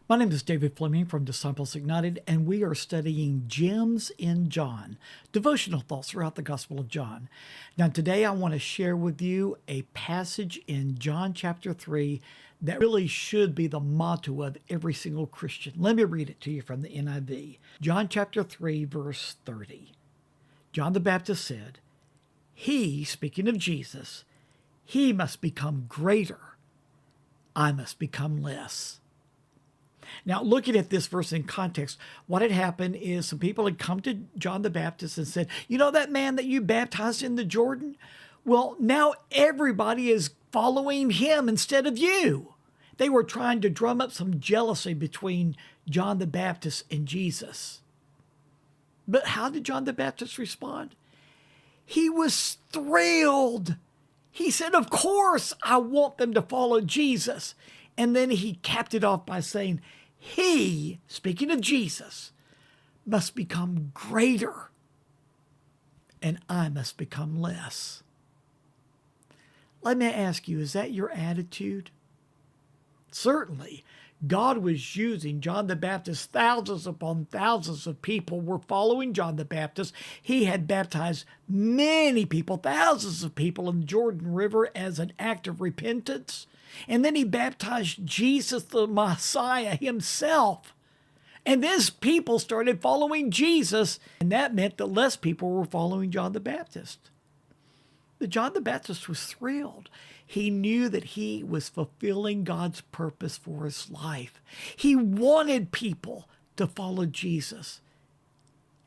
My name is David Fleming from Disciples Ignited, and we are studying Gems in John, devotional thoughts throughout the Gospel of John. Now, today I want to share with you a passage in John chapter 3 that really should be the motto of every single Christian. Let me read it to you from the NIV. John chapter 3, verse 30. John the Baptist said, "He," speaking of Jesus, "he must become greater. I must become less." Now, looking at this verse in context, what had happened is some people had come to John the Baptist and said, "You know that man that you baptized in the Jordan? Well, now everybody is following him instead of you." They were trying to drum up some jealousy between John the Baptist and Jesus. But how did John the Baptist respond? He was thrilled. He said, "Of course, I want them to follow Jesus." And then he capped it off by saying, "He," speaking of Jesus, "must become greater, and I must become less." Let me ask you, is that your attitude? Certainly, God was using John the Baptist. Thousands upon thousands of people were following John the Baptist. He had baptized many people, thousands of people in the Jordan River as an act of repentance. And then he baptized Jesus, the Messiah himself. And these people started following Jesus, and that meant that less people were following John the Baptist. But John the Baptist was thrilled. He knew that he was fulfilling God's purpose for his life. He wanted people to follow Jesus.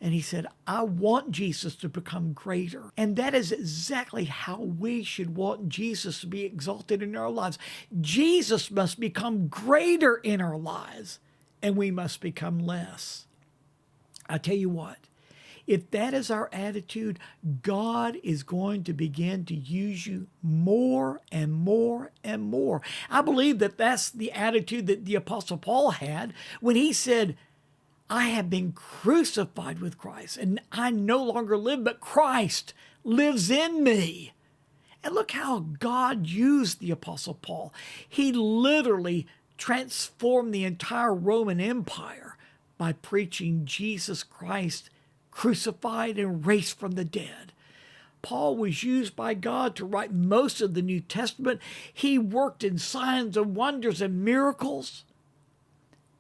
And he said, "I want Jesus to become greater." And that is exactly how we should want Jesus to be exalted in our lives. Jesus must become greater in our lives, and we must become less. I tell you what, if that is our attitude, God is going to begin to use you more and more and more. I believe that that's the attitude that the Apostle Paul had when he said, "I have been crucified with Christ, and I no longer live, but Christ lives in me." And look how God used the Apostle Paul. He literally transformed the entire Roman Empire by preaching Jesus Christ crucified and raised from the dead. Paul was used by God to write most of the New Testament. He worked in signs and wonders and miracles.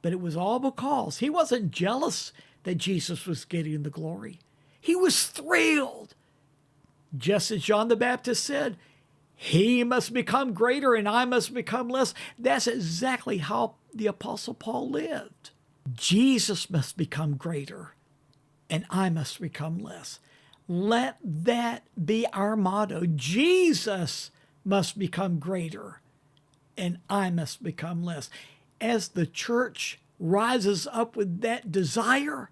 But it was all because he wasn't jealous that Jesus was getting the glory. He was thrilled. Just as John the Baptist said, "He must become greater and I must become less." That's exactly how the Apostle Paul lived. Jesus must become greater and I must become less. Let that be our motto. Jesus must become greater and I must become less. As the church rises up with that desire,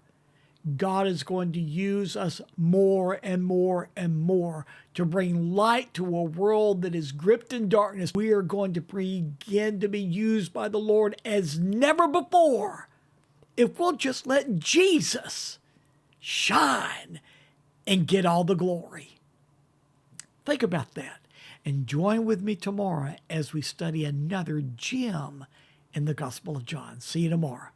God is going to use us more and more and more to bring light to a world that is gripped in darkness. We are going to begin to be used by the Lord as never before if we'll just let Jesus shine and get all the glory. Think about that and join with me tomorrow as we study another gem in the Gospel of John. See you tomorrow.